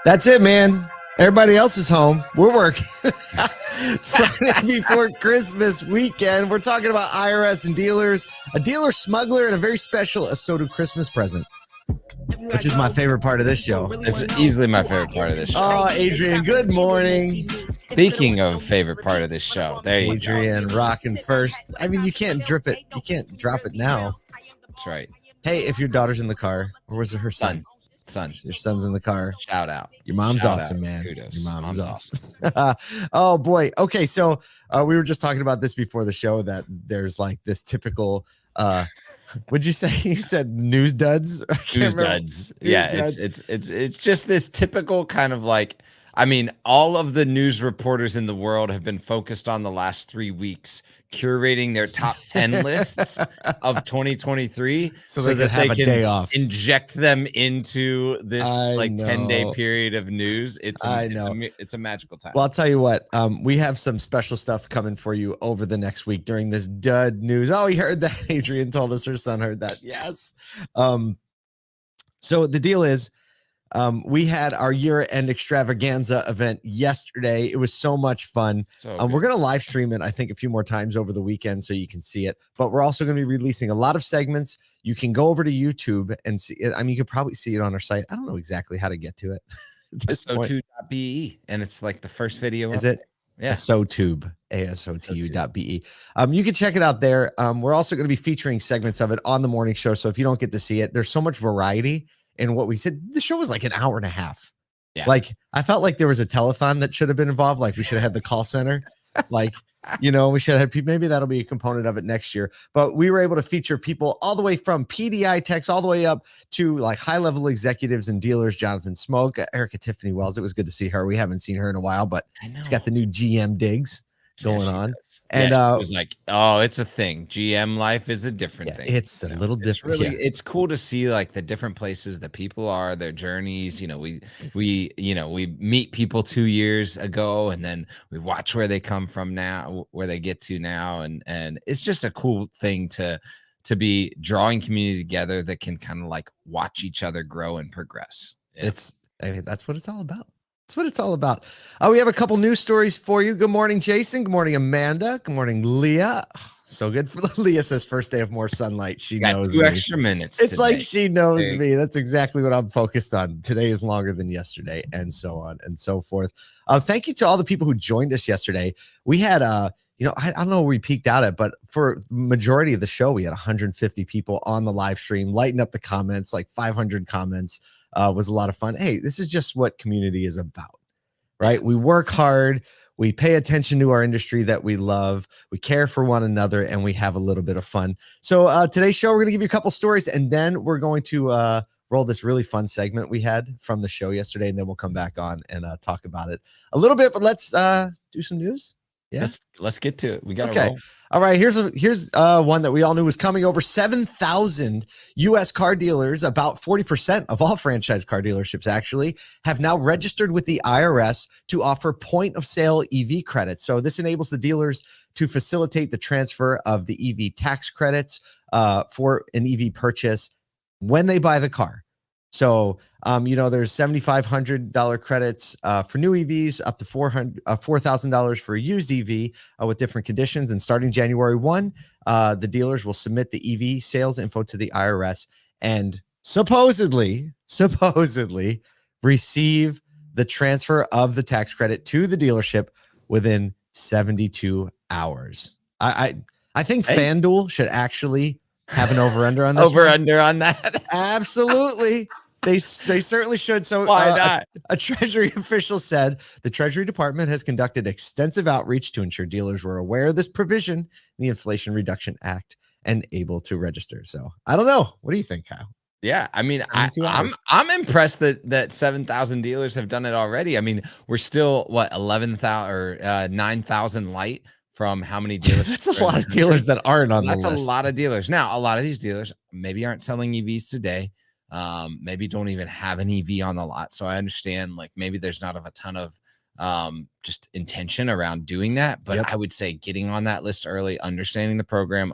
That's it, man. Everybody else is home. We're working. Friday before Christmas weekend. We're talking about IRS and dealers, a dealer smuggler, and a very special ASOTU Christmas present, which is my favorite part of this show. It's easily my favorite part of this show. Oh, Adrian, good morning. Speaking of favorite part of this show, there you go. Adrian rocking first. I mean, you can't drip it. You can't drop it now. That's right. Hey, if your daughter's in the car, or was it her son? Son. Your son's in the car. Shout out. Your mom's Shout awesome, out. man. Kudos. Your mom's awesome. Oh, boy. Okay, so we were just talking about this before the show, that there's like this typical, what'd you say? You said news duds? News duds. Yeah, it's just this typical kind of like, I mean, all of the news reporters in the world have been focused on the last 3 weeks, curating their top 10 lists of 2023 so that they have a day off. Inject them into this 10-day period of news. It's a magical time. Well, I'll tell you what, we have some special stuff coming for you over the next week during this dud news. Oh, you heard that? Adrian told us her son heard that. Yes. So the deal is, we had our year-end extravaganza event yesterday. It was so much fun. We're going to live stream it, I think, a few more times over the weekend so you can see it. But we're also going to be releasing a lot of segments. You can go over to YouTube and see it. I mean, you could probably see it on our site. I don't know exactly how to get to it. ASOTU.be, and it's like the first video. Is it? Yeah. ASOTU, ASOTU.be. You can check it out there. We're also going to be featuring segments of it on the morning show. So if you don't get to see it, there's so much variety. And what we said, the show was like an hour and a half. Yeah. Like, I felt like there was a telethon that should have been involved. Like, we should have had the call center. Like, we should have had people. Maybe that'll be a component of it next year. But we were able to feature people all the way from PDI techs all the way up to like high-level executives and dealers. Jonathan Smoke, Erica Tiffany Wells. It was good to see her. We haven't seen her in a while, but she's got the new GM digs going on. Does. And it was like, oh, it's a thing. GM life is a different thing. It's a little different. It's cool to see like the different places that people are, their journeys. We meet people 2 years ago, and then we watch where they come from now, where they get to now, and it's just a cool thing to be drawing community together that can kind of like watch each other grow and progress. That's what it's all about. That's what it's all about. We have a couple news stories for you. Good morning, Jason. Good morning, Amanda. Good morning, Leah. So good for Leah. Says first day of more sunlight. She knows 2 me. Extra minutes. It's today. Like she knows me. That's exactly what I'm focused on. Today is longer than yesterday, and so on and so forth. Thank you to all the people who joined us yesterday. We had I don't know where we peaked out at, but for majority of the show, we had 150 people on the live stream, lighting up the comments, like 500 comments. Was a lot of fun. Hey, this is just what community is about, right? We work hard. We pay attention to our industry that we love. We care for one another, and we have a little bit of fun. So today's show, we're going to give you a couple stories, and then we're going to roll this really fun segment we had from the show yesterday, and then we'll come back on and talk about it a little bit. But let's do some news. Yeah, let's get to it. We got okay. All right, here's one that we all knew was coming. Over 7,000 U.S. car dealers, about 40% of all franchise car dealerships actually, have now registered with the IRS to offer point-of-sale EV credits. So this enables the dealers to facilitate the transfer of the EV tax credits for an EV purchase when they buy the car. So, there's $7,500 credits for new EVs, up to $4,000 for a used EV with different conditions. And starting January 1, the dealers will submit the EV sales info to the IRS and supposedly receive the transfer of the tax credit to the dealership within 72 hours. I think FanDuel should actually have an over-under on this. Over-under on that? Absolutely. They certainly should. So why not? A Treasury official said the Treasury Department has conducted extensive outreach to ensure dealers were aware of this provision in the Inflation Reduction Act and able to register. So I don't know. What do you think, Kyle? Yeah, I mean, I'm impressed that 7,000 dealers have done it already. I mean, we're still 11,000 or 9,000 light from how many dealers? That's a lot of dealers that aren't on the list. That's a lot of dealers. Now, a lot of these dealers maybe aren't selling EVs today. Maybe don't even have an EV on the lot. So I understand like maybe there's not a ton of just intention around doing that. But I would say getting on that list early, understanding the program,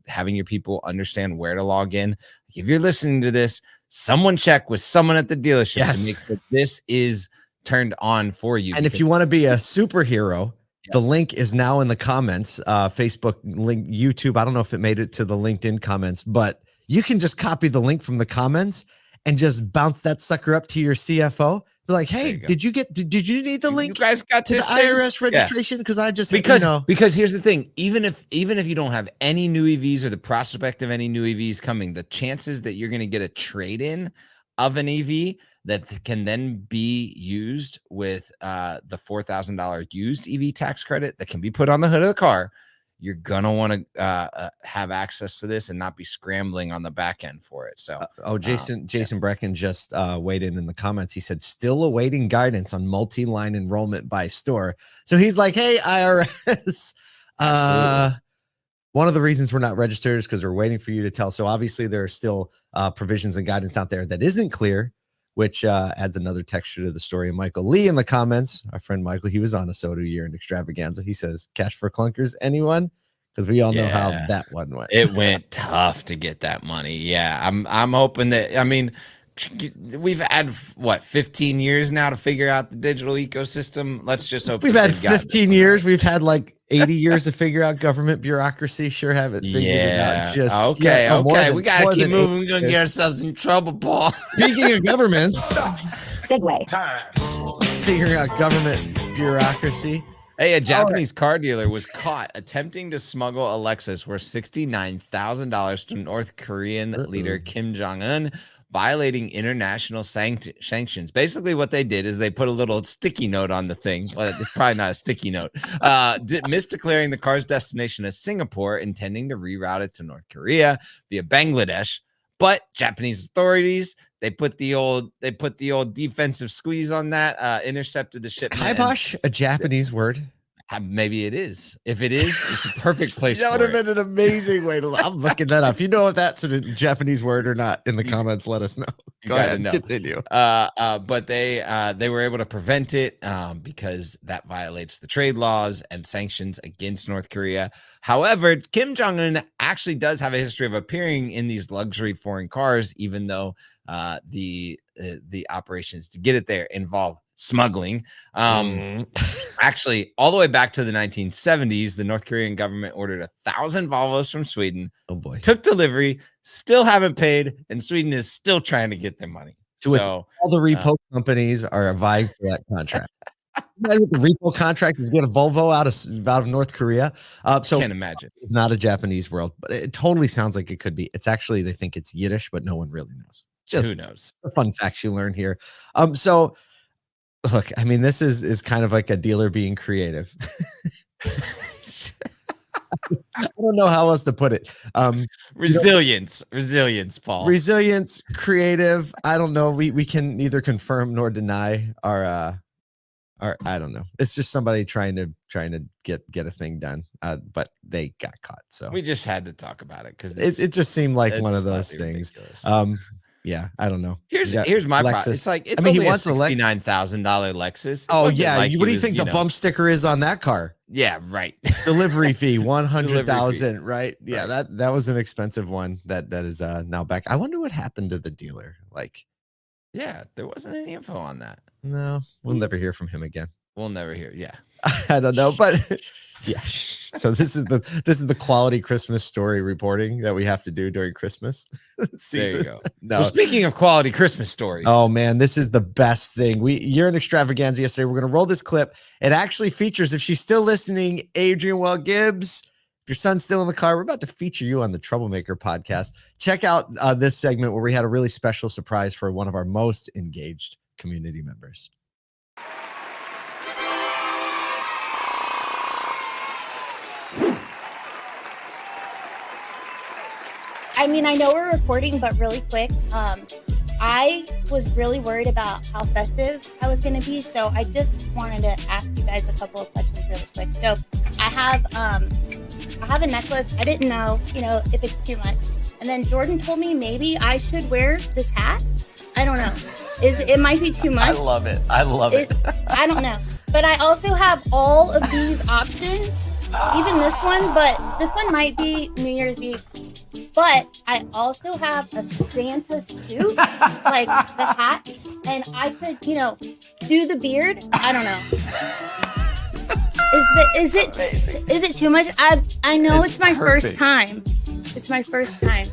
having your people understand where to log in. If you're listening to this, someone check with someone at the dealership Yes. to make sure this is turned on for you. And if you want to be a superhero, Yep. the link is now in the comments, Facebook link, YouTube. I don't know if it made it to the LinkedIn comments, but you can just copy the link from the comments and just bounce that sucker up to your CFO. Be like, hey, did you need the link? You guys got to the IRS registration? Because I just because here's the thing, even if you don't have any new EVs or the prospect of any new EVs coming, the chances that you're going to get a trade-in of an EV that can then be used with the $4,000 used EV tax credit that can be put on the hood of the car, you're gonna want to have access to this and not be scrambling on the back end for it. So, Jason Brecken just weighed in the comments. He said, still awaiting guidance on multi-line enrollment by store. So he's like, hey, IRS, one of the reasons we're not registered is because we're waiting for you to tell. So obviously there are still provisions and guidance out there that isn't clear, which adds another texture to the story. And Michael Lee in the comments, our friend Michael, he was on ASOTU year-end extravaganza. He says, cash for clunkers, anyone? Because we all know how that one went. It went tough to get that money. Yeah, I'm hoping that, I mean, we've had, 15 years now to figure out the digital ecosystem. Let's just hope we've had 15 years. We've had like 80 years to figure out government bureaucry. Sure haven't figured it out. Just okay. We gotta keep moving. We're gonna get ourselves in trouble, Paul. Speaking of governments, segue time. Figuring out government bureaucracy. Hey, a Japanese car dealer was caught attempting to smuggle a Lexus worth $69,000 to North Korean leader Kim Jong-un, violating international sanctions. Basically, what they did is they put a little sticky note on the thing. Well, it's probably not a sticky note. Misdeclaring the car's destination as Singapore, intending to reroute it to North Korea via Bangladesh. But Japanese authorities, they put the old defensive squeeze on that, intercepted the shipment. Is kibosh a Japanese word? Maybe it is. If it is, it's a perfect place. That would have been an amazing way to. I'm looking that up. If you know if that's a Japanese word or not, in the comments, let us know. Go ahead, continue. But they were able to prevent it because that violates the trade laws and sanctions against North Korea. However, Kim Jong-un actually does have a history of appearing in these luxury foreign cars, even though the operations to get it there involve smuggling. Actually, all the way back to the 1970s, the North Korean government ordered 1,000 Volvos from Sweden. Oh boy. Took delivery, still haven't paid, and Sweden is still trying to get their money. So all the repo companies are vying for that contract. The repo contract is get a Volvo out of North Korea. So can't imagine. It's not a Japanese world, but it totally sounds like it could be. It's actually, they think it's Yiddish, but no one really knows. Just who knows? The fun facts you learn here. So look, I mean, this is kind of like a dealer being creative. I don't know how else to put it. Resilience, Paul. Resilience, creative. I don't know. We can neither confirm nor deny our I don't know. It's just somebody trying to get a thing done. But they got caught. So we just had to talk about it because it just seemed like one of those things. Yeah, I don't know. Here's my problem. It's like he wants a $69,000 Lexus. Oh yeah, what do you think the bump sticker is on that car? Yeah, right. Delivery fee 100,000. Right? Yeah, right. that was an expensive one. That is now back. I wonder what happened to the dealer. Like, yeah, there wasn't any info on that. No, we'll never hear from him again. We'll never hear. Yeah, I don't know, but yeah. So this is the quality Christmas story reporting that we have to do during Christmas season. There you go. No. Well, speaking of quality Christmas stories. Oh man, this is the best thing. Year-end extravaganza yesterday. We're going to roll this clip. It actually features, if she's still listening, Adrian Well Gibbs. If your son's still in the car, we're about to feature you on the Troublemaker podcast. Check out this segment where we had a really special surprise for one of our most engaged community members. I mean, I know we're recording, but really quick, I was really worried about how festive I was going to be, so I just wanted to ask you guys a couple of questions really quick. So I have a necklace. I didn't know, if it's too much. And then Jordan told me maybe I should wear this hat. I don't know. It might be too much. I love it. I don't know. But I also have all of these options, even this one, but this one might be New Year's Eve. But I also have a Santa suit, like the hat, and I could, do the beard. I don't know. Is it too much? I know it's my first time. It's my first time.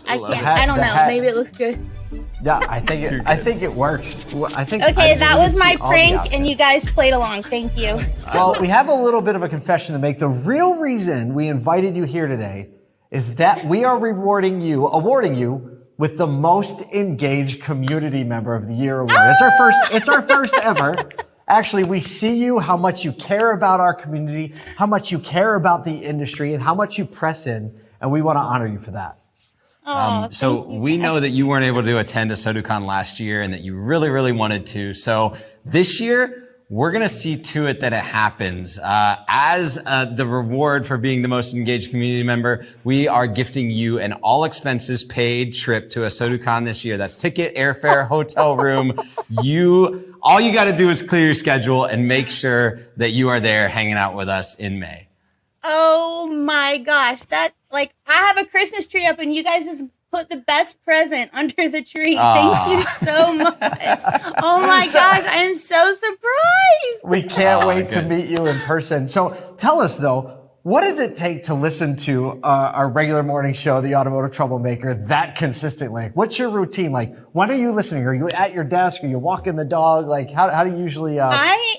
I don't know. Maybe it looks good. Yeah, I think it works. Okay, that was my prank, and you guys played along. Thank you. Well, we have a little bit of a confession to make. The real reason we invited you here today is that we are awarding you with the most engaged community member of the year award. It's our first ever. Actually, we see you, how much you care about our community, how much you care about the industry, and how much you press in, and we want to honor you for that. So we know that you weren't able to attend ASOTUCon last year and that you really, really wanted to. So this year, we're going to see to it that it happens. As the reward for being the most engaged community member, we are gifting you an all expenses paid trip to ASOTUCon this year. That's ticket, airfare, hotel room. All you got to do is clear your schedule and make sure that you are there hanging out with us in May. Oh my gosh. I have a Christmas tree up and you guys just put the best present under the tree. Thank you so much. Oh my gosh. I am so surprised. We can't wait to meet you in person. So tell us though, what does it take to listen to our regular morning show, The Automotive Troublemaker, that consistently? What's your routine? Like, when are you listening? Are you at your desk? Are you walking the dog? Like, how do you usually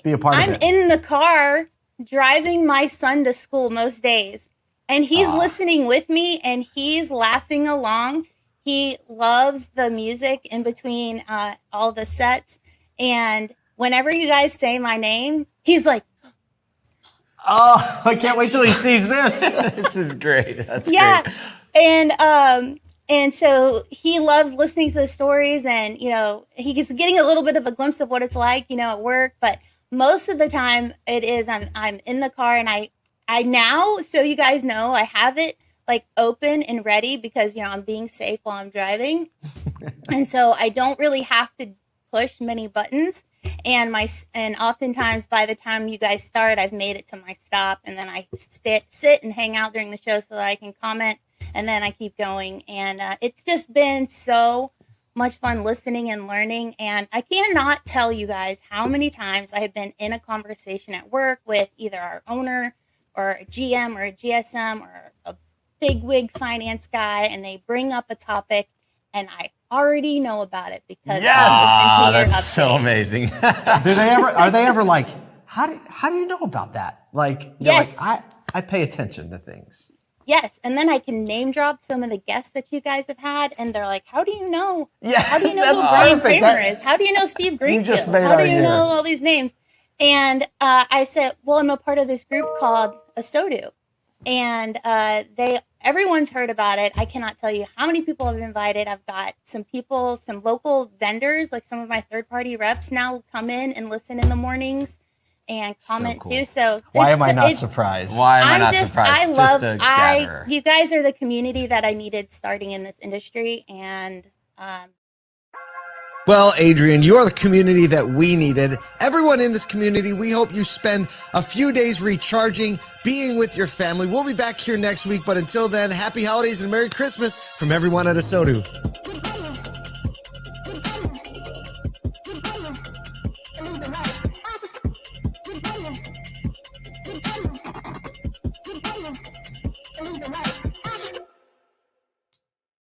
be a part of it? I'm in the car driving my son to school most days. And he's listening with me and he's laughing along. He loves the music in between all the sets. And whenever you guys say my name, he's like, oh, I can't wait till he sees this. This is great. That's yeah. great. And so he loves listening to the stories and, he's getting a little bit of a glimpse of what it's like, at work. But most of the time it is, I'm in the car and I now, so you guys know, I have it like open and ready because, I'm being safe while I'm driving. And so I don't really have to push many buttons. And oftentimes by the time you guys start, I've made it to my stop and then I sit and hang out during the show so that I can comment and then I keep going. And it's just been so much fun listening and learning. And I cannot tell you guys how many times I have been in a conversation at work with either our owner or a GM or a GSM or a bigwig finance guy, and they bring up a topic and I already know about it because that's so amazing. Are they ever like, how do you know about that? Like, yes, like, I pay attention to things. Yes, and then I can name drop some of the guests that you guys have had, and they're like, "How do you know? Yeah, how do you know who Brian Kramer is? How do you know Steve Greenfield? How do you know all these names?" And I said, "Well, I'm a part of this group called ASOTU, and everyone's heard about it. I cannot tell you how many people I've invited. I've got some people, some local vendors, like some of my third-party reps now come in and listen in the mornings." And comment too. So why am I not surprised? Why am I not surprised? You guys are the community that I needed starting in this industry. And well, Adrian, you are the community that we needed. Everyone in this community, we hope you spend a few days recharging, being with your family. We'll be back here next week, but until then, happy holidays and Merry Christmas from everyone at ASOTU.